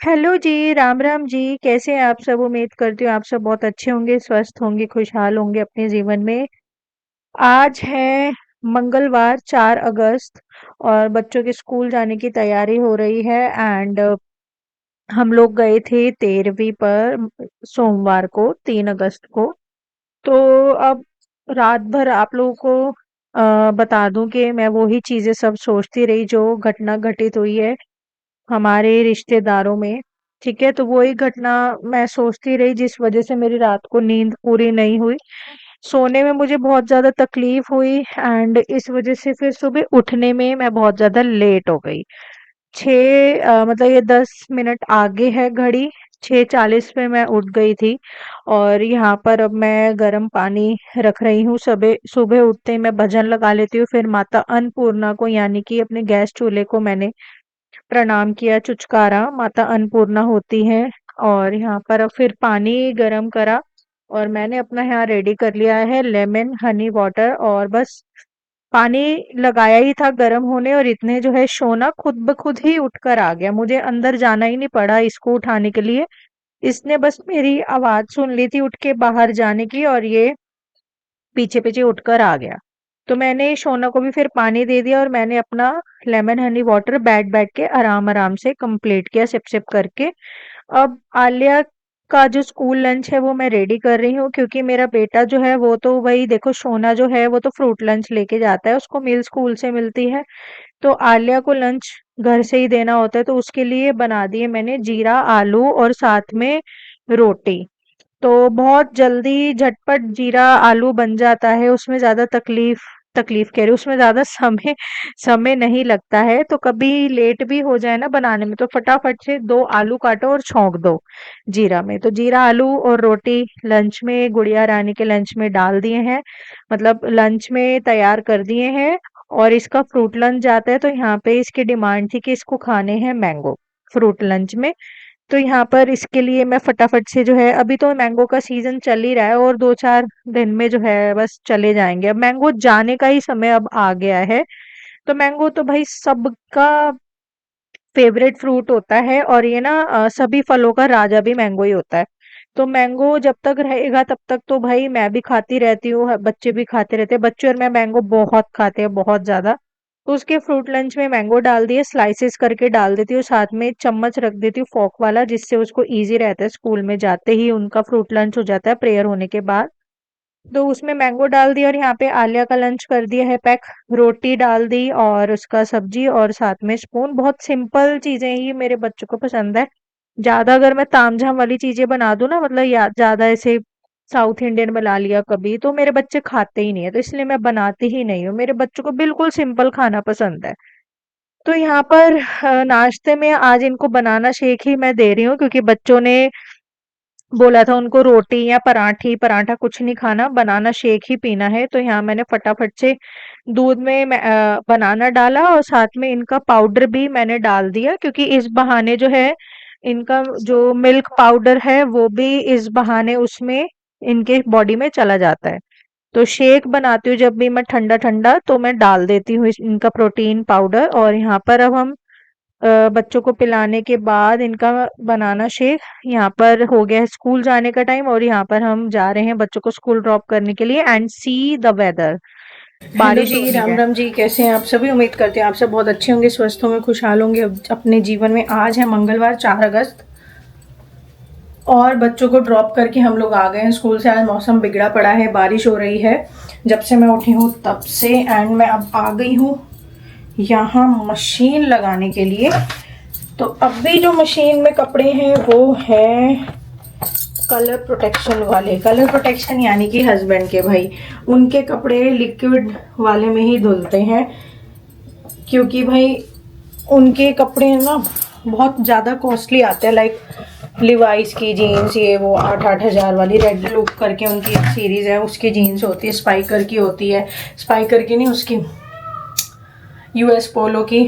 Hello जी, राम राम जी। कैसे हैं आप सब? उम्मीद करती हूँ आप सब बहुत अच्छे होंगे, स्वस्थ होंगे, खुशहाल होंगे अपने जीवन में। आज है मंगलवार 4 अगस्त और बच्चों के स्कूल जाने की तैयारी हो रही है। एंड हम लोग गए थे 13वीं पर सोमवार को 3 अगस्त को। तो अब रात भर आप लोगों को बता दूं कि मैं वही चीजें सब सोचती रही जो घटना घटित हुई है हमारे रिश्तेदारों में। ठीक है, तो वही घटना मैं सोचती रही जिस वजह से मेरी रात को नींद पूरी नहीं हुई। सोने में मुझे बहुत ज़्यादा तकलीफ हुई एंड इस वजह से फिर सुबह उठने में मैं बहुत ज़्यादा लेट हो गई। 6 मतलब ये 10 मिनट आगे है घड़ी, 6:40 पे मैं उठ गई थी। और यहाँ पर अब मैं गर्म पानी रख रही हूँ। सुबह सुबह उठते ही मैं भजन लगा लेती हूँ, फिर माता अन्नपूर्णा को यानी कि अपने गैस चूल्हे को मैंने प्रणाम किया, चुचकारा, माता अन्नपूर्णा होती हैं। और यहाँ पर अब फिर पानी गरम करा और मैंने अपना यहाँ रेडी कर लिया है लेमन हनी वाटर। और बस पानी लगाया ही था गरम होने और इतने जो है शोना खुद ब खुद ही उठकर आ गया। मुझे अंदर जाना ही नहीं पड़ा इसको उठाने के लिए। इसने बस मेरी आवाज सुन ली थी उठ के बाहर जाने की और ये पीछे पीछे उठकर आ गया। तो मैंने शोना को भी फिर पानी दे दिया और मैंने अपना लेमन हनी वाटर बैठ बैठ के आराम आराम से कंप्लीट किया, सिप सिप करके। अब आलिया का जो स्कूल लंच है वो मैं रेडी कर रही हूँ क्योंकि मेरा बेटा जो है वो तो वही देखो, सोना जो है वो तो फ्रूट लंच लेके जाता है, उसको मील स्कूल से मिलती है। तो आलिया को लंच घर से ही देना होता है, तो उसके लिए बना दिए मैंने जीरा आलू और साथ में रोटी। तो बहुत जल्दी झटपट जीरा आलू बन जाता है, उसमें ज़्यादा तकलीफ तकलीफ कह रही हूँ, उसमें ज़्यादा समय समय नहीं लगता है। तो कभी लेट भी हो जाए ना बनाने में तो फटाफट से 2 आलू काटो और छौंक दो जीरा में। तो जीरा आलू और रोटी लंच में गुड़िया रानी के लंच में डाल दिए हैं, मतलब लंच में तैयार कर दिए हैं। और इसका फ्रूट लंच जाता है तो यहाँ पे इसकी डिमांड थी कि इसको खाने हैं मैंगो फ्रूट लंच में। तो यहाँ पर इसके लिए मैं फटाफट से जो है, अभी तो मैंगो का सीजन चल ही रहा है और 2-4 दिन में जो है बस चले जाएंगे। अब मैंगो जाने का ही समय अब आ गया है। तो मैंगो तो भाई सबका फेवरेट फ्रूट होता है और ये ना सभी फलों का राजा भी मैंगो ही होता है। तो मैंगो जब तक रहेगा तब तक तो भाई मैं भी खाती रहती हूँ, बच्चे भी खाते रहते हैं। बच्चे और मैं मैंगो बहुत खाते हैं, बहुत ज्यादा। तो उसके फ्रूट लंच में मैंगो डाल दिए, स्लाइसेस करके डाल देती हूँ, साथ में चम्मच रख देती हूँ फोक वाला, जिससे उसको इजी रहता है, स्कूल में जाते ही उनका फ्रूट लंच हो जाता है प्रेयर होने के बाद। तो उसमें मैंगो डाल दिया और यहाँ पे आलिया का लंच कर दिया है पैक। रोटी डाल दी और उसका सब्जी और साथ में स्पून। बहुत सिंपल चीजें ही मेरे बच्चों को पसंद है। ज्यादा अगर मैं तामझाम वाली चीजें बना दूं ना, मतलब या ज्यादा ऐसे साउथ इंडियन बना लिया कभी, तो मेरे बच्चे खाते ही नहीं है, तो इसलिए मैं बनाती ही नहीं हूँ। मेरे बच्चों को बिल्कुल सिंपल खाना पसंद है। तो यहाँ पर नाश्ते में आज इनको बनाना शेक ही मैं दे रही हूँ क्योंकि बच्चों ने बोला था उनको रोटी या पराठी पराठा कुछ नहीं खाना, बनाना शेक ही पीना है। तो यहाँ मैंने फटाफट से दूध में बनाना डाला और साथ में इनका पाउडर भी मैंने डाल दिया क्योंकि इस बहाने जो है इनका जो मिल्क पाउडर है वो भी इस बहाने उसमें इनके बॉडी में चला जाता है। तो शेक बनाती हूँ जब भी मैं ठंडा ठंडा तो मैं डाल देती हूँ इनका प्रोटीन पाउडर। और यहाँ पर अब हम बच्चों को पिलाने के बाद इनका बनाना शेक, यहाँ पर हो गया है स्कूल जाने का टाइम और यहाँ पर हम जा रहे हैं बच्चों को स्कूल ड्रॉप करने के लिए। And see the weather, hello बारिश हो जी, रही राम है। राम जी। कैसे हैं आप सभी? उम्मीद करते हैं आप सब बहुत अच्छे होंगे, स्वस्थ होंगे, खुशहाल होंगे अपने जीवन में। आज है मंगलवार 4 अगस्त और बच्चों को ड्रॉप करके हम लोग आ गए हैं स्कूल से। आज मौसम बिगड़ा पड़ा है, बारिश हो रही है जब से मैं उठी हूँ तब से। एंड मैं अब आ गई हूँ यहाँ मशीन लगाने के लिए। तो अभी जो मशीन में कपड़े हैं वो है कलर प्रोटेक्शन वाले। कलर प्रोटेक्शन यानी कि हस्बैंड के भाई, उनके कपड़े लिक्विड वाले में ही धुलते हैं क्योंकि भाई उनके कपड़े ना बहुत ज़्यादा कॉस्टली आते हैं। लाइक लिवाइस की जीन्स, ये वो 8-8 हज़ार वाली रेड लुक करके उनकी एक सीरीज़ है, उसकी जीन्स होती है, स्पाइकर की होती है, स्पाइकर की नहीं, उसकी यूएस पोलो की।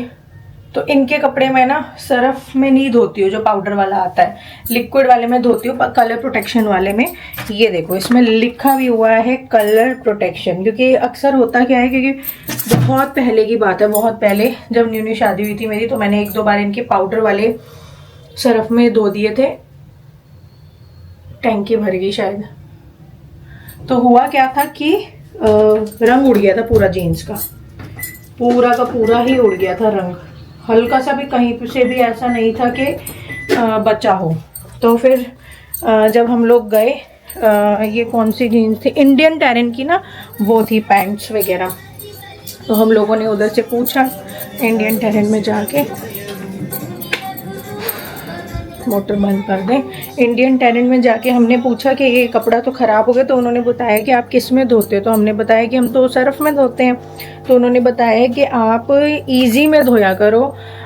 तो इनके कपड़े मैं ना सर्फ में नहीं धोती हूँ, जो पाउडर वाला आता है, लिक्विड वाले में धोती हूँ, कलर प्रोटेक्शन वाले में। ये देखो इसमें लिखा भी हुआ है कलर प्रोटेक्शन, क्योंकि अक्सर होता क्या है, क्योंकि बहुत पहले की बात है, बहुत पहले जब न्यू न्यू शादी हुई थी मेरी, तो मैंने 1-2 बार इनके पाउडर वाले सर्फ में धो दिए थे, टैंकी भर गई शायद। तो हुआ क्या था कि रंग उड़ गया था पूरा जीन्स का पूरा ही उड़ गया था रंग। हल्का सा भी कहीं से भी ऐसा नहीं था कि बचा हो। तो फिर जब हम लोग गए, ये कौन सी जीन्स थी, इंडियन टेरेन की ना, वो थी पैंट्स वगैरह। तो हम लोगों ने उधर से पूछा इंडियन टेरेन में जाके, मोटर बंद कर दें, इंडियन टेरेन में जाके हमने पूछा कि ये कपड़ा तो ख़राब हो गया। तो उन्होंने बताया कि आप किस में धोते हो। तो हमने बताया कि हम तो सर्फ में धोते हैं। तो उन्होंने बताया कि आप इजी में धोया करो,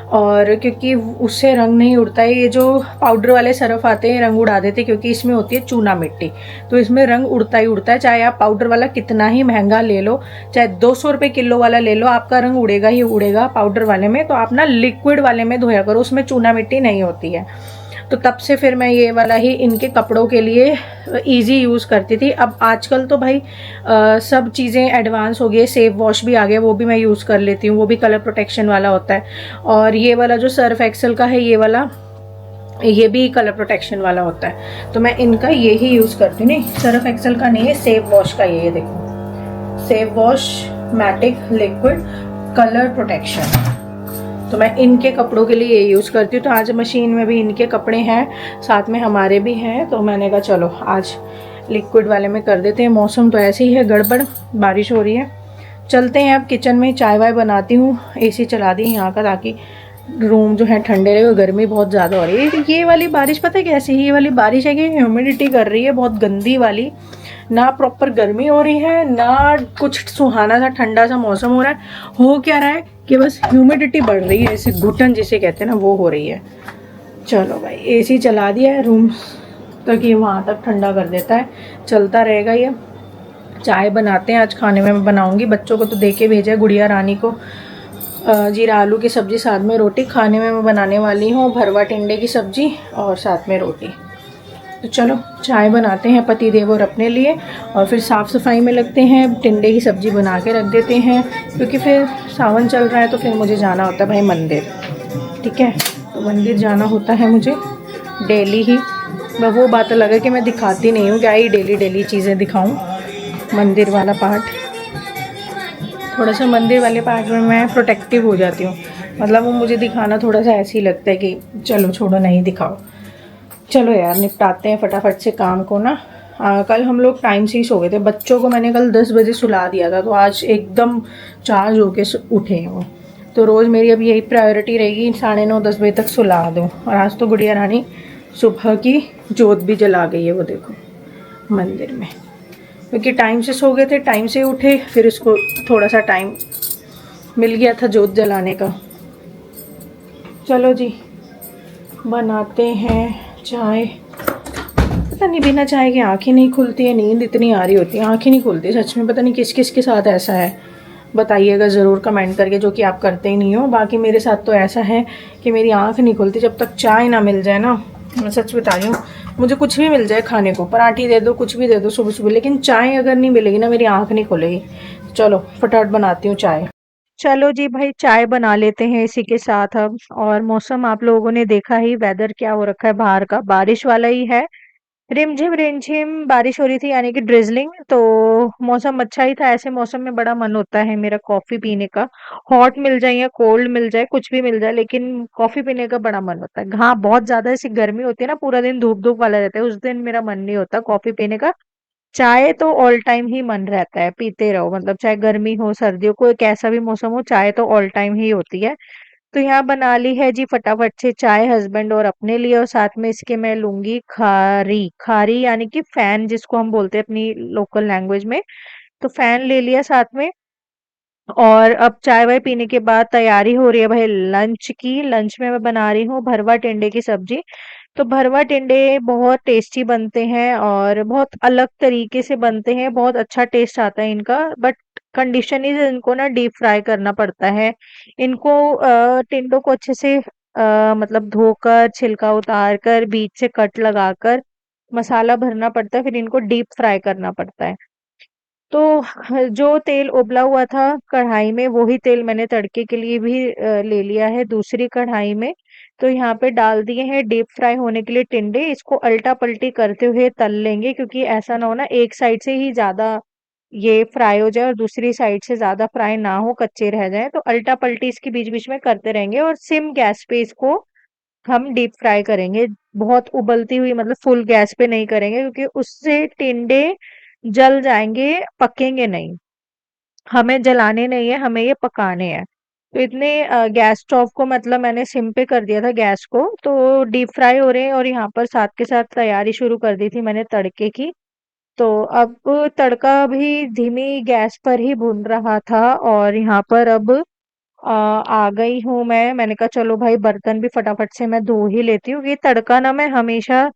और क्योंकि उससे रंग नहीं उड़ता है। ये जो पाउडर वाले सर्फ आते हैं रंग उड़ा देते, क्योंकि इसमें होती है चूना मिट्टी, तो इसमें रंग उड़ता ही उड़ता है। चाहे आप पाउडर वाला कितना ही महंगा ले लो, चाहे 200 रुपये किलो वाला ले लो, आपका रंग उड़ेगा ही उड़ेगा पाउडर वाले में। तो आप ना लिक्विड वाले में धोया करो, उसमें चूना मिट्टी नहीं होती है। तो तब से फिर मैं ये वाला ही इनके कपड़ों के लिए इजी यूज़ करती थी। अब आजकल तो भाई सब चीज़ें एडवांस हो गई, सेफ वॉश भी आ गया, वो भी मैं यूज़ कर लेती हूँ। वो भी कलर प्रोटेक्शन वाला होता है। और ये वाला जो सर्फ एक्सेल का है, ये वाला, ये भी कलर प्रोटेक्शन वाला होता है। तो मैं इनका ये ही यूज़ करती हूँ। नहीं, सर्फ एक्सेल का नहीं है, सेफ वॉश का ये देखो, safe wash matic liquid colour protection. तो मैं इनके कपड़ों के लिए ये यूज़ करती हूँ। तो आज मशीन में भी इनके कपड़े हैं, साथ में हमारे भी हैं। तो मैंने कहा चलो आज लिक्विड वाले में कर देते हैं। मौसम तो ऐसे ही है गड़बड़, बारिश हो रही है। चलते हैं अब किचन में, चाय वाय बनाती हूँ। एसी चला दी यहाँ का, ताकि रूम जो है ठंडे रहे। गर्मी बहुत ज़्यादा हो रही है। ये वाली बारिश पता है कैसी है, ये वाली बारिश है कि ह्यूमिडिटी कर रही है बहुत गंदी वाली। ना प्रॉपर गर्मी हो रही है, ना कुछ सुहाना सा ठंडा सा मौसम हो रहा है। हो क्या रहा है कि बस ह्यूमिडिटी बढ़ रही है, ऐसे घुटन जिसे कहते हैं ना, वो हो रही है। चलो भाई, एसी चला दिया है रूम तक, ये वहाँ तक ठंडा कर देता है, चलता रहेगा ये। चाय बनाते हैं, आज खाने में मैं बनाऊंगी। बच्चों को तो दे के भेजा है, गुड़िया रानी को जीरा आलू की सब्ज़ी, साथ में रोटी। खाने में मैं बनाने वाली हूँ भरवा टिंडे की सब्ज़ी और साथ में रोटी। तो चलो चाय बनाते हैं पति देव और अपने लिए, और फिर साफ़ सफाई में लगते हैं। टिंडे की सब्ज़ी बना के रख देते हैं, क्योंकि फिर सावन चल रहा है, तो फिर मुझे जाना होता है भाई मंदिर। ठीक है, तो मंदिर जाना होता है मुझे डेली ही। मैं वो बात अलग है कि मैं दिखाती नहीं हूँ, क्या ही डेली डेली चीज़ें दिखाऊँ। मंदिर वाला पार्ट, थोड़ा सा मंदिर वाले पार्ट में मैं प्रोटेक्टिव हो जाती हूँ। मतलब वो मुझे दिखाना थोड़ा सा ऐसे ही लगता है कि चलो छोड़ो, नहीं दिखाओ। चलो यार, निपटाते हैं फटाफट से काम को ना। कल हम लोग टाइम से ही सो गए थे। बच्चों को मैंने कल 10 बजे सुला दिया था, तो आज एकदम चार्ज होके उठे हैं वो। तो रोज़ मेरी अब यही प्रायोरिटी रहेगी, 9:30-10 बजे तक सुला दूँ। और आज तो गुड़िया रानी सुबह की जोत भी जला गई है, वो देखो मंदिर में, क्योंकि टाइम से सो गए थे, टाइम से उठे, फिर इसको थोड़ा सा टाइम मिल गया था जोत जलाने का। चलो जी, बनाते हैं चाय। पता नहीं बिना चाय के आँख ही नहीं खुलती है, नींद इतनी आ रही होती है, आँख ही नहीं खुलती सच में। पता नहीं किस किस के साथ ऐसा है, बताइएगा ज़रूर कमेंट करके, जो कि आप करते ही नहीं हो। बाकी मेरे साथ तो ऐसा है कि मेरी आँख नहीं खुलती जब तक चाय ना मिल जाए ना। मैं सच बता रही हूँ, मुझे कुछ भी मिल जाए खाने को, पराठी दे दो, कुछ भी दे दो सुबह सुबह, लेकिन चाय अगर नहीं मिलेगी ना, मेरी आँख नहीं खुलेगी। चलो फटाफट बनाती हूँ चाय। चलो जी भाई, चाय बना लेते हैं इसी के साथ अब। और मौसम आप लोगों ने देखा ही, वेदर क्या हो रखा है बाहर का, बारिश वाला ही है। रिमझिम बारिश हो रही थी, यानी कि ड्रिजलिंग। तो मौसम अच्छा ही था। ऐसे मौसम में बड़ा मन होता है मेरा कॉफी पीने का। हॉट मिल जाए या कोल्ड मिल जाए, कुछ भी मिल जाए, लेकिन कॉफी पीने का बड़ा मन होता है। हाँ, बहुत ज्यादा ऐसी गर्मी होती है ना, पूरा दिन धूप धूप वाला रहता है, उस दिन मेरा मन नहीं होता कॉफी पीने का। चाय तो ऑल टाइम ही मन रहता है, पीते रहो। मतलब चाहे गर्मी हो, सर्दी हो, कोई कैसा भी मौसम हो, चाय तो ऑल टाइम ही होती है। तो यहाँ बना ली है जी फटाफट से चाय, हस्बैंड और अपने लिए। और साथ में इसके मैं लूंगी खारी। खारी यानी कि फैन, जिसको हम बोलते हैं अपनी लोकल लैंग्वेज में। तो फैन ले लिया साथ में। और अब चाय वाय पीने के बाद तैयारी हो रही है भाई लंच की। लंच में मैं बना रही हूँ भरवा टिंडे की सब्जी। तो भरवा टिंडे बहुत टेस्टी बनते हैं और बहुत अलग तरीके से बनते हैं, बहुत अच्छा टेस्ट आता है इनका। बट कंडीशन इज, इनको ना डीप फ्राई करना पड़ता है। इनको टिंडों को अच्छे से मतलब धोकर, छिलका उतार कर, बीच से कट लगाकर मसाला भरना पड़ता है, फिर इनको डीप फ्राई करना पड़ता है। तो जो तेल उबला हुआ था कढ़ाई में, वही तेल मैंने तड़के के लिए भी ले लिया है दूसरी कढ़ाई में। तो यहाँ पे डाल दिए हैं डीप फ्राई होने के लिए टिंडे। इसको अल्टा-पल्टी करते हुए तल लेंगे, क्योंकि ऐसा ना हो ना एक साइड से ही ज़्यादा ये फ्राई हो जाए और दूसरी साइड से ज़्यादा फ्राई ना हो, कच्चे रह जाएँ। तो अल्टा-पल्टी इसकी बीच-बीच में करते रहेंगे और सिम गैस पे इसको हम डीप फ्राई करेंगे। बहुत उबलती हुई मतलब फुल गैस पे नहीं करेंगे, क्योंकि उससे टिंडे जल जाएँगे, पकेंगे नहीं। हमें जलाने नहीं है, हमें ये पकाने हैं। तो इतने गैस स्टोव को मतलब मैंने सिम पे कर दिया था गैस को, तो डीप फ्राई हो रहे हैं और यहाँ पर साथ के साथ तैयारी शुरू कर दी थी मैंने तड़के की। तो अब तड़का भी धीमी गैस पर ही भून रहा था और यहाँ पर अब आ गई हूँ मैंने कहा चलो भाई बर्तन भी फटाफट से मैं धो ही लेती हूँ। ये तड़का ना मैं हमेशा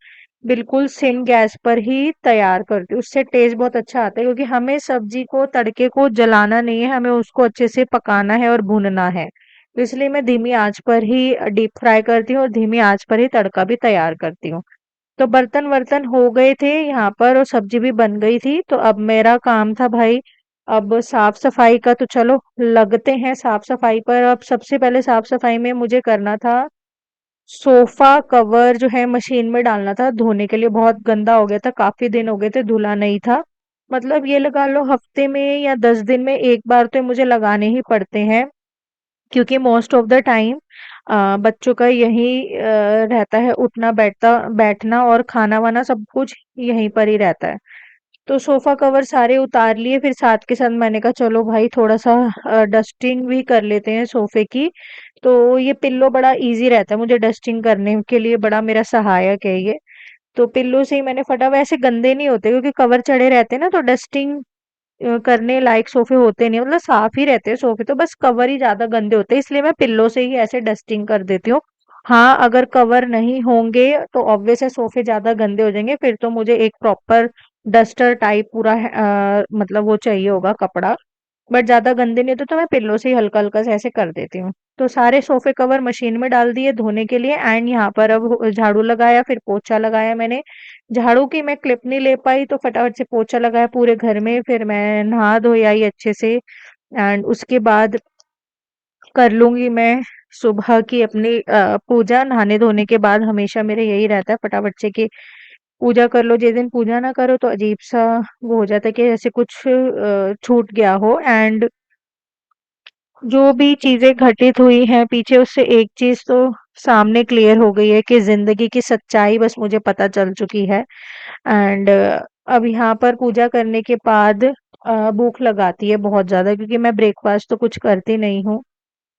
बिल्कुल सिम गैस पर ही तैयार करती हूँ, उससे टेस्ट बहुत अच्छा आता है, क्योंकि हमें सब्जी को तड़के को जलाना नहीं है, हमें उसको अच्छे से पकाना है और भूनना है। तो इसलिए मैं धीमी आंच पर ही डीप फ्राई करती हूँ और धीमी आंच पर ही तड़का भी तैयार करती हूँ। तो बर्तन वर्तन हो गए थे यहाँ पर और सब्जी भी बन गई थी, तो अब मेरा काम था भाई अब साफ सफाई का। तो चलो लगते हैं साफ सफाई पर। अब सबसे पहले साफ सफाई में मुझे करना था सोफा कवर, जो है मशीन में डालना था धोने के लिए। बहुत गंदा हो गया था, काफी दिन हो गए थे धुला नहीं था। मतलब ये लगा लो हफ्ते में या 10 दिन में एक बार तो मुझे लगाने ही पड़ते हैं, क्योंकि मोस्ट ऑफ द टाइम बच्चों का यही रहता है, उठना बैठना और खाना वाना सब कुछ यहीं पर ही रहता है। तो सोफा कवर सारे उतार लिए, फिर साथ के साथ मैंने कहा चलो भाई थोड़ा सा डस्टिंग भी कर लेते हैं सोफे की। तो ये पिल्लो बड़ा इजी रहता है मुझे डस्टिंग करने के लिए, बड़ा मेरा सहायक है ये। तो पिल्लो से ही मैंने फटा, वैसे गंदे नहीं होते क्योंकि कवर चढ़े रहते हैं ना, तो डस्टिंग करने लायक सोफे होते नहीं, मतलब साफ ही रहते हैं सोफे, तो बस कवर ही ज्यादा गंदे होते हैं, इसलिए मैं पिल्लो से ही ऐसे डस्टिंग कर देती हूँ। हाँ, अगर कवर नहीं होंगे तो ऑब्वियस है सोफे ज्यादा गंदे हो जाएंगे, फिर तो मुझे एक प्रॉपर डस्टर टाइप पूरा मतलब वो चाहिए होगा कपड़ा। बट ज्यादा गंदे नहीं होते तो मैं पिल्लो से ही हल्का हल्का से ऐसे कर देती हूँ। तो सारे सोफे कवर मशीन में डाल दिए धोने के लिए, एंड यहाँ पर अब झाड़ू लगाया, फिर पोछा लगाया मैंने। झाड़ू की मैं क्लिप नहीं ले पाई तो फटाफट से पोछा लगाया पूरे घर में, फिर मैं नहा धोई आई अच्छे से। एंड उसके बाद कर लूंगी मैं सुबह की अपनी पूजा। नहाने धोने के बाद हमेशा मेरे यही रहता है फटाफट से कि पूजा कर लो। जिस दिन पूजा ना करो तो अजीब सा वो हो जाता है कि जैसे कुछ छूट गया हो। एंड जो भी चीजें घटित हुई हैं पीछे, उससे एक चीज तो सामने क्लियर हो गई है कि जिंदगी की सच्चाई बस मुझे पता चल चुकी है। एंड अब यहाँ पर पूजा करने के बाद भूख लगाती है बहुत ज्यादा, क्योंकि मैं ब्रेकफास्ट तो कुछ करती नहीं हूँ।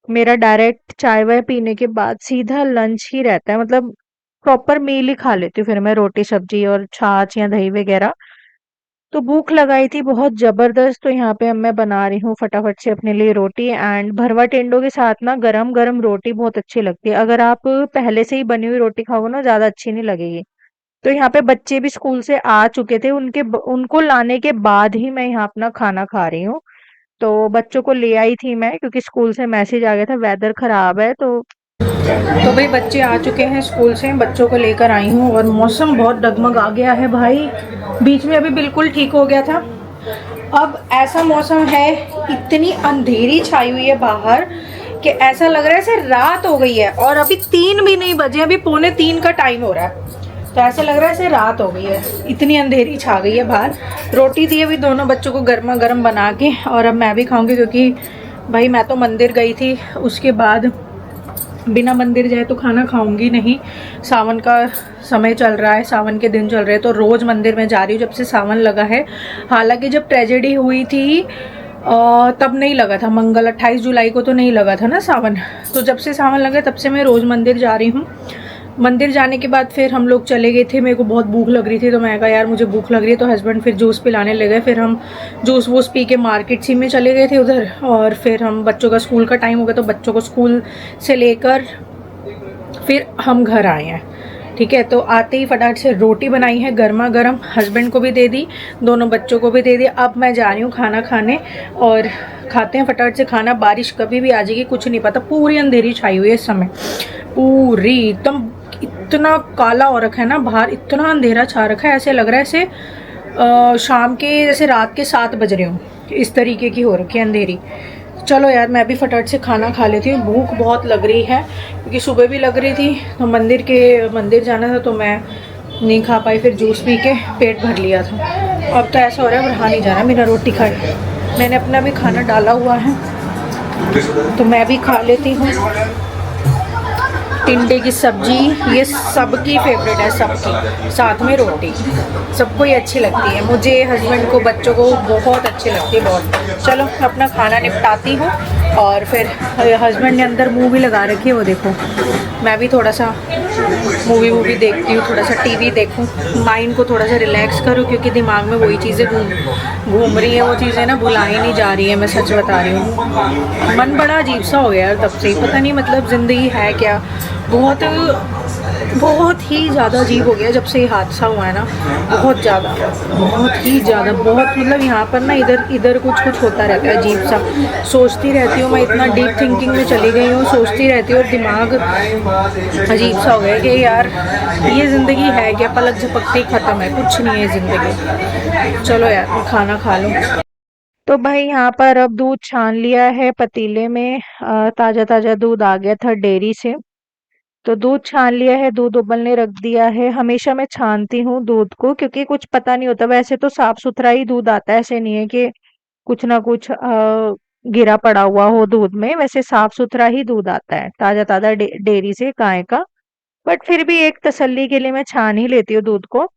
मेरा डायरेक्ट चाय वाय पीने के बाद सीधा लंच ही रहता है, मतलब प्रॉपर मील ही खा लेती हूँ फिर मैं, रोटी सब्जी और छाछ या दही वगैरह। तो भूख लगाई थी बहुत जबरदस्त, तो यहाँ पे अब मैं बना रही हूँ फटाफट से अपने लिए रोटी। एंड भरवा टिंडों के साथ ना गरम गरम रोटी बहुत अच्छी लगती है। अगर आप पहले से ही बनी हुई रोटी खाओगे ना ज्यादा अच्छी नहीं लगेगी। तो यहाँ पे बच्चे भी स्कूल से आ चुके थे, उनको लाने के बाद ही मैं यहाँ अपना खाना खा रही हूँ। तो बच्चों को ले आई थी मैं, क्योंकि स्कूल से मैसेज आ गया था वेदर खराब है। तो भाई बच्चे आ चुके हैं स्कूल से, बच्चों को लेकर आई हूँ और मौसम बहुत डगमग आ गया है भाई। बीच में अभी बिल्कुल ठीक हो गया था, अब ऐसा मौसम है, इतनी अंधेरी छाई हुई है बाहर कि ऐसा लग रहा है जैसे रात हो गई है। और अभी 3 भी नहीं बजे, अभी 2:45 का टाइम हो रहा है, तो ऐसा लग रहा है जैसे रात हो गई है, इतनी अंधेरी छा गई है बाहर। रोटी दी अभी दोनों बच्चों को गर्मा गर्म बना के, और अब मैं भी खाऊंगी, क्योंकि भाई मैं तो मंदिर गई थी, उसके बाद बिना मंदिर जाए तो खाना खाऊंगी नहीं। सावन का समय चल रहा है, सावन के दिन चल रहे हैं, तो रोज मंदिर में जा रही हूँ जब से सावन लगा है। हालांकि जब ट्रेजेडी हुई थी तब नहीं लगा था, मंगल 28 जुलाई को तो नहीं लगा था ना सावन। तो जब से सावन लगा तब से मैं रोज मंदिर जा रही हूँ। मंदिर जाने के बाद फिर हम लोग चले गए थे, मेरे को बहुत भूख लग रही थी, तो मैं कहा यार मुझे भूख लग रही है, तो हस्बैंड फिर जूस पिलाने ले गए। फिर हम जूस वूस पी के मार्केट सी में चले गए थे उधर, और फिर हम बच्चों का स्कूल का टाइम हो गया तो बच्चों को स्कूल से लेकर फिर हम घर आए हैं। ठीक है, तो आते ही फटाफट से रोटी बनाई है गर्मा गर्म, हस्बैंड को भी दे दी, दोनों बच्चों को भी दे दी। अब मैं जा रही हूँ खाना खाने, और खाते हैं फटाफट से खाना। बारिश कभी भी आ जाएगी कुछ नहीं पता, पूरी अंधेरी छाई हुई है इस समय, पूरी एकदम, इतना काला हो रखा है ना बाहर, इतना अंधेरा छा रखा है, ऐसे लग रहा है ऐसे शाम के जैसे रात के 7 बज रहे हो, इस तरीके की हो रखी है अंधेरी। चलो यार मैं भी फटाफट से खाना खा लेती हूँ, भूख बहुत लग रही है क्योंकि सुबह भी लग रही थी तो मंदिर जाना था तो मैं नहीं खा पाई, फिर जूस पी के पेट भर लिया था। अब तो ऐसा हो रहा है रहा नहीं जा रहा बिना रोटी खाए। मैंने अपना भी खाना डाला हुआ है तो मैं भी खा लेती हूँ। टिंडे की सब्जी ये सबकी फेवरेट है, सबकी, साथ में रोटी सबको ही अच्छी लगती है, मुझे, हस्बैंड को, बच्चों को बहुत अच्छी लगती है बहुत। चलो अपना खाना निपटाती हूँ और फिर हस्बैंड ने अंदर मूवी लगा रखी है वो देखो, मैं भी थोड़ा सा मूवी देखती हूँ, थोड़ा सा टीवी देखूँ, माइंड को थोड़ा सा रिलैक्स करूँ क्योंकि दिमाग में वही चीज़ें घूम रही हैं, वो चीज़ें ना भुलाई नहीं जा रही है, मैं सच बता रही हूँ। मन बड़ा अजीब सा हो गया यार तब से, पता नहीं मतलब ज़िंदगी है क्या, बहुत बहुत ही ज़्यादा अजीब हो गया जब से ये हादसा हुआ है ना, बहुत ज़्यादा, बहुत ही ज़्यादा, बहुत मतलब यहाँ पर ना इधर इधर कुछ होता रहता है अजीब सा। सोचती रहती हूँ मैं, इतना डीप थिंकिंग में चली गई हूँ, सोचती रहती हूँ और दिमाग अजीब सा हो गया कि यार ये ज़िंदगी है क्या, पलक झपकते ही ख़त्म है, कुछ नहीं है ज़िंदगी। चलो यार मैं खाना खा लूँ। तो भाई यहाँ पर अब दूध छान लिया है पतीले में, ताज़ा ताज़ा दूध आ गया था डेयरी से। तो दूध छान लिया है, दूध उबलने रख दिया है। हमेशा मैं छानती हूँ दूध को क्योंकि कुछ पता नहीं होता, वैसे तो साफ सुथरा ही दूध आता है, ऐसे नहीं है कि कुछ ना कुछ गिरा पड़ा हुआ हो दूध में, वैसे साफ सुथरा ही दूध आता है ताजा ताजा डेयरी से गाय का। बट फिर भी एक तसल्ली के लिए मैं छान ही लेती हूँ दूध को।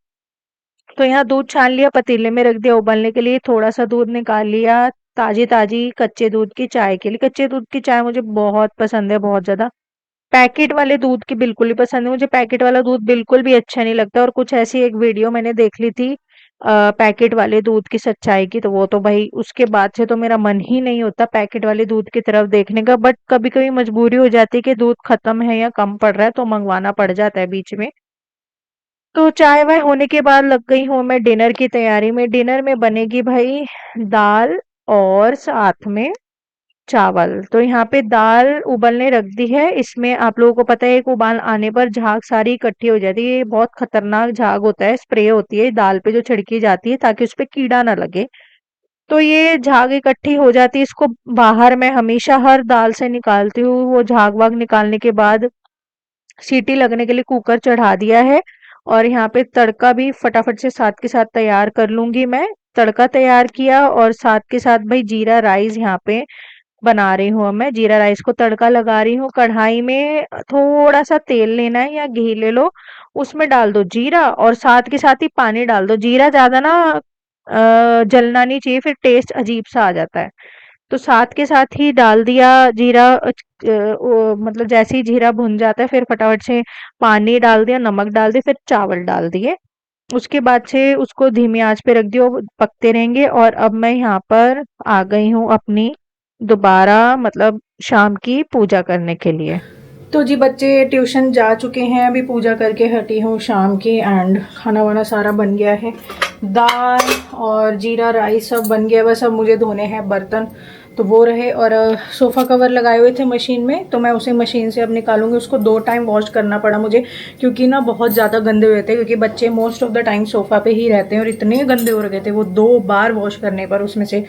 तो यहाँ दूध छान लिया, पतीले में रख दिया उबलने के लिए, थोड़ा सा दूध निकाल लिया ताजी ताजी कच्चे दूध की चाय के लिए। कच्चे दूध की चाय मुझे बहुत पसंद है, बहुत ज्यादा। पैकेट वाले दूध की बिल्कुल ही पसंद है मुझे, पैकेट वाला दूध बिल्कुल भी अच्छा नहीं लगता। और कुछ ऐसी एक वीडियो मैंने देख ली थी पैकेट वाले दूध की सच्चाई की, तो वो तो भाई उसके बाद से तो मेरा मन ही नहीं होता पैकेट वाले दूध की तरफ देखने का। बट कभी कभी मजबूरी हो जाती है कि दूध खत्म है या कम पड़ रहा है तो मंगवाना पड़ जाता है बीच में। तो चाय वाय होने के बाद लग गई हूँ मैं डिनर की तैयारी में। डिनर में बनेगी भाई दाल और साथ में चावल। तो यहाँ पे दाल उबलने रख दी है, इसमें आप लोगों को पता है एक उबाल आने पर झाग सारी इकट्ठी हो जाती है, ये बहुत खतरनाक झाग होता है, स्प्रे होती है दाल पे जो छिड़की जाती है ताकि उस पे कीड़ा ना लगे। तो ये झाग इकट्ठी हो जाती है, इसको बाहर मैं हमेशा हर दाल से निकालती हूँ। वो झाग वाग निकालने के बाद सीटी लगने के लिए कुकर चढ़ा दिया है और यहाँ पे तड़का भी फटाफट से साथ के साथ तैयार कर लूंगी मैं। तड़का तैयार किया और साथ के साथ भाई जीरा राइस यहाँ पे बना रही हूँ। मैं जीरा राइस को तड़का लगा रही हूँ। कढ़ाई में थोड़ा सा तेल लेना है या घी ले लो, उसमें डाल दो जीरा और साथ के साथ ही पानी डाल दो। जीरा ज्यादा ना जलना नहीं चाहिए, फिर टेस्ट अजीब सा आ जाता है। तो साथ के साथ ही डाल दिया जीरा, मतलब जैसे ही जीरा भुन जाता है फिर फटाफट से पानी डाल दिया, नमक डाल दिया, फिर चावल डाल दिए। उसके बाद से उसको धीमी आंच पे रख दियो, पकते रहेंगे। और अब मैं यहाँ पर आ गई हूँ अपनी दोबारा मतलब शाम की पूजा करने के लिए। तो जी बच्चे ट्यूशन जा चुके हैं, अभी पूजा करके हटी हूँ शाम की, एंड खाना वाना सारा बन गया है, दाल और जीरा राइस सब बन गया, बस अब मुझे धोने हैं बर्तन तो वो रहे। और सोफ़ा कवर लगाए हुए थे मशीन में तो मैं उसे मशीन से अब निकालूंगी, उसको 2 टाइम वॉश करना पड़ा मुझे क्योंकि ना बहुत ज़्यादा गंदे हुए थे, क्योंकि बच्चे most of the time sofa पे ही रहते हैं और इतने गंदे हो रखे थे वो 2 बार वॉश करने पर उसमें से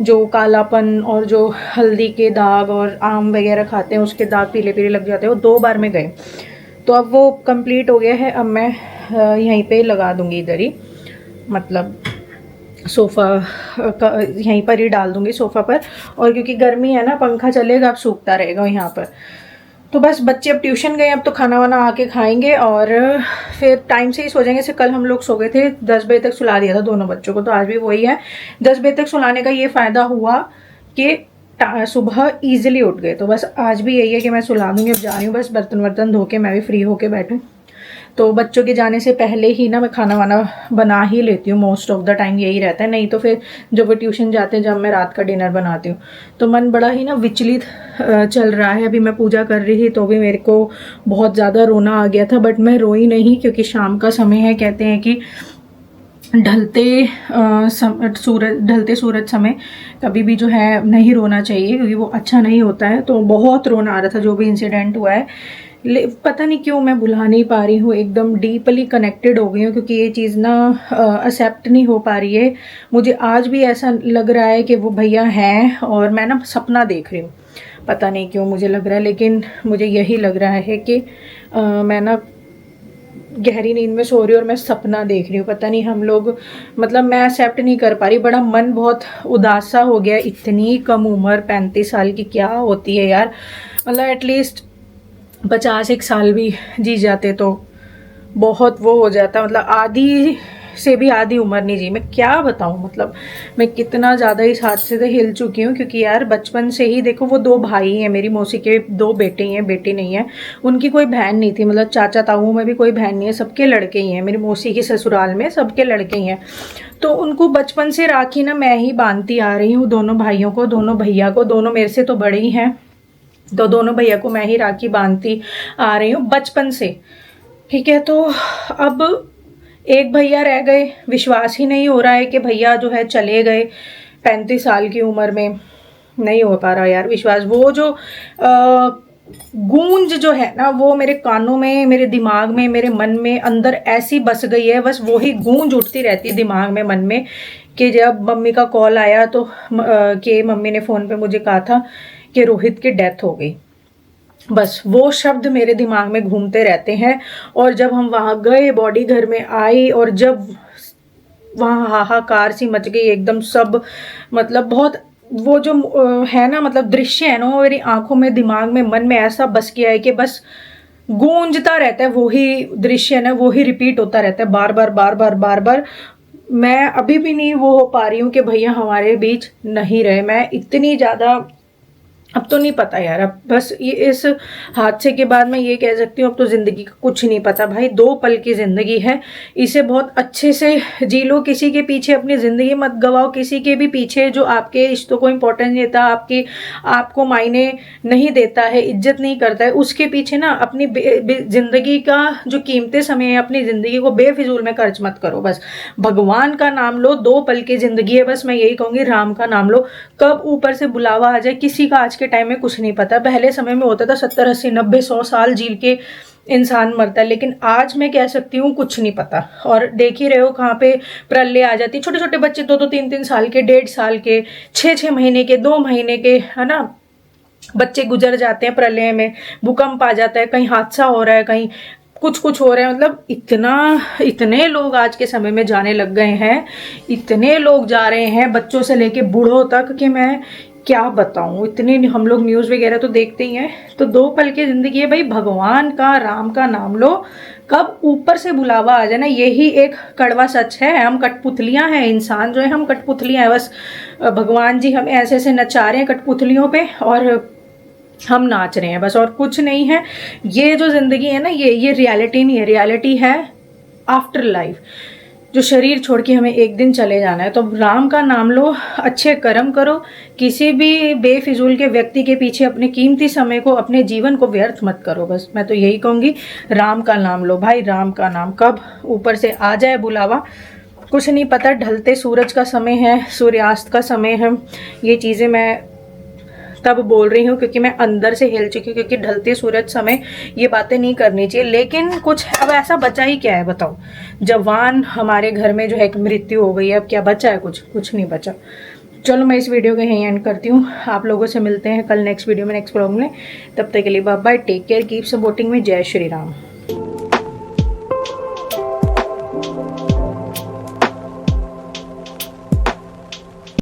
जो कालापन और जो हल्दी के दाग और आम वगैरह खाते हैं उसके दाग पीले पीले लग जाते हैं, वो 2 बार में गए। तो अब वो कंप्लीट हो गया है, अब मैं यहीं पे लगा दूंगी इधर ही, मतलब सोफ़ा यहीं पर ही डाल दूंगी सोफ़ा पर। और क्योंकि गर्मी है ना पंखा चलेगा, अब सूखता रहेगा यहाँ पर। तो बस बच्चे अब ट्यूशन गए, अब तो खाना वाना आके खाएंगे और फिर टाइम से ही सो जाएंगे। से कल हम लोग सो गए थे 10 बजे तक, सुला दिया था दोनों बच्चों को, तो आज भी वही है। 10 बजे तक सुलाने का ये फ़ायदा हुआ कि सुबह ईजिली उठ गए, तो बस आज भी यही है कि मैं सुला दूंगी। अब जा रही हूँ बस बर्तन वर्तन धो के मैं भी फ्री होके बैठूँ। तो बच्चों के जाने से पहले ही ना मैं खाना वाना बना ही लेती हूँ, मोस्ट ऑफ द टाइम यही रहता है, नहीं तो फिर जब वो ट्यूशन जाते हैं जब मैं रात का डिनर बनाती हूँ। तो मन बड़ा ही ना विचलित चल रहा है। अभी मैं पूजा कर रही थी तो भी मेरे को बहुत ज़्यादा रोना आ गया था, बट मैं रोई नहीं क्योंकि शाम का समय है, कहते हैं कि ढलते सूरज समय कभी भी जो है नहीं रोना चाहिए क्योंकि वो अच्छा नहीं होता है। तो बहुत रोना आ रहा था जो भी इंसिडेंट हुआ है, पता नहीं क्यों मैं भुला नहीं पा रही हूँ, एकदम डीपली कनेक्टेड हो गई हूँ, क्योंकि ये चीज़ ना एक्सेप्ट नहीं हो पा रही है। मुझे आज भी ऐसा लग रहा है कि वो भैया हैं और मैं ना सपना देख रही हूँ। पता नहीं क्यों मुझे लग रहा है, लेकिन मुझे यही लग रहा है कि मैं ना गहरी नींद में सो रही हूँ और मैं सपना देख रही हूँ। पता नहीं हम लोग, मतलब मैं एक्सेप्ट नहीं कर पा रही, बड़ा मन बहुत उदास सा हो गया। इतनी कम उम्र 35 साल की क्या होती है यार, मतलब एटलीस्ट 50 एक साल भी जी जाते तो बहुत वो हो जाता, मतलब आधी से भी आधी उम्र नहीं जी। मैं क्या बताऊं, मतलब मैं कितना ज़्यादा इस हादसे से हिल चुकी हूँ, क्योंकि यार बचपन से ही देखो, वो 2 भाई हैं, मेरी मौसी के 2 बेटे हैं, बेटी नहीं है। उनकी कोई बहन नहीं थी, मतलब चाचा ताऊ में भी कोई बहन नहीं है, सबके लड़के ही हैं। मेरी मौसी के ससुराल में सबके लड़के ही हैं। तो उनको बचपन से राखी ना मैं ही बांधती आ रही हूँ, दोनों भाइयों को, दोनों भैया को, दोनों मेरे से तो बड़े ही हैं। तो दोनों भैया को मैं ही राखी बांधती आ रही हूँ बचपन से। ठीक है, तो अब एक भैया रह गए। विश्वास ही नहीं हो रहा है कि भैया जो है चले गए 35 साल की उम्र में। नहीं हो पा रहा यार विश्वास। वो जो गूंज जो है ना, वो मेरे कानों में, मेरे दिमाग में, मेरे मन में अंदर ऐसी बस गई है, बस वही गूंज उठती रहती है दिमाग में, मन में, कि जब मम्मी का कॉल आया तो कि मम्मी ने फ़ोन पे मुझे कहा था कि रोहित की डेथ हो गई। बस वो शब्द मेरे दिमाग में घूमते रहते हैं। और जब हम वहाँ गए, बॉडी घर में आई, और जब वहाँ हाहाकार सी मच गई एकदम सब, मतलब बहुत वो जो है ना, मतलब दृश्य है ना, वो मेरी आंखों में, दिमाग में, मन में ऐसा बस गया है कि बस गूंजता रहता है वही दृश्य है ना, वही रिपीट होता रहता है बार बार बार बार बार बार। मैं अभी भी नहीं वो हो पा रही हूँ कि भैया हमारे बीच नहीं रहे। मैं इतनी ज़्यादा, अब तो नहीं पता यार, अब बस ये इस हादसे के बाद मैं ये कह सकती हूँ, अब तो ज़िंदगी का कुछ नहीं पता भाई। 2 पल की ज़िंदगी है, इसे बहुत अच्छे से जी लो। किसी के पीछे अपनी ज़िंदगी मत गवाओ, किसी के भी पीछे जो आपके रिश्तों को इम्पोर्टेंस देता, आपको मायने नहीं देता है, इज्जत नहीं करता है, उसके पीछे ना अपनी ज़िंदगी का जो कीमती समय है, अपनी ज़िंदगी को बेफिजूल में खर्च मत करो। बस भगवान का नाम लो, 2 पल की ज़िंदगी है, बस मैं यही कहूँगी, राम का नाम लो। कब ऊपर से बुलावा आ जाए किसी का आज के टाइम में कुछ नहीं पता। पहले समय में होता था 70 80 90 100 साल जी के इंसान मरता है, लेकिन आज मैं कह सकती हूँ कुछ नहीं पता। और देख ही रहे हो कहाँ पे प्रलय आ जाती, छोटे छोटे बच्चे 2 2 3 3 साल के, 1.5 साल के, 6 6 महीने के, 2 महीने के, है ना, बच्चे गुजर जाते हैं प्रलय में। भूकंप आ जाता है, कहीं हादसा हो रहा है, कहीं कुछ कुछ हो रहा है, मतलब इतने लोग आज के समय में जाने लग गए हैं, इतने लोग जा रहे हैं, बच्चों से लेके बूढ़ों तक, कि मैं क्या बताऊं। इतने हम लोग न्यूज़ वगैरह तो देखते ही हैं। तो 2 पल की जिंदगी है भाई, भगवान का, राम का नाम लो। कब ऊपर से बुलावा आ जाए ना, यही एक कड़वा सच है। हम कठपुतलियां हैं, इंसान जो है हम कठपुतलियां हैं। बस भगवान जी हमें ऐसे ऐसे नचा रहे हैं कठपुतलियों पे, और हम नाच रहे हैं बस, और कुछ नहीं है। ये जो जिंदगी है ना, ये रियलिटी नहीं है, रियलिटी है आफ्टर लाइफ, जो शरीर छोड़ के हमें एक दिन चले जाना है। तो राम का नाम लो, अच्छे कर्म करो, किसी भी बेफिजूल के व्यक्ति के पीछे अपने कीमती समय को, अपने जीवन को व्यर्थ मत करो। बस मैं तो यही कहूंगी, राम का नाम लो भाई, राम का नाम। कब ऊपर से आ जाए बुलावा कुछ नहीं पता। ढलते सूरज का समय है, सूर्यास्त का समय है, ये चीज़ें मैं तब बोल रही हूँ क्योंकि मैं अंदर से हिल चुकी हूँ, क्योंकि ढलते सूरज समय ये बातें नहीं करनी चाहिए। लेकिन कुछ अब ऐसा बचा ही क्या है बताओ। जवान हमारे घर में जो है एक मृत्यु हो गई है, अब क्या बचा है? कुछ नहीं बचा। चलो मैं इस वीडियो को यहीं एंड करती हूँ। आप लोगों से मिलते हैं कल नेक्स्ट वीडियो में, नेक्स्ट ब्लॉग में। तब तक के लिए bye bye, take care, keep supporting में। जय श्री राम।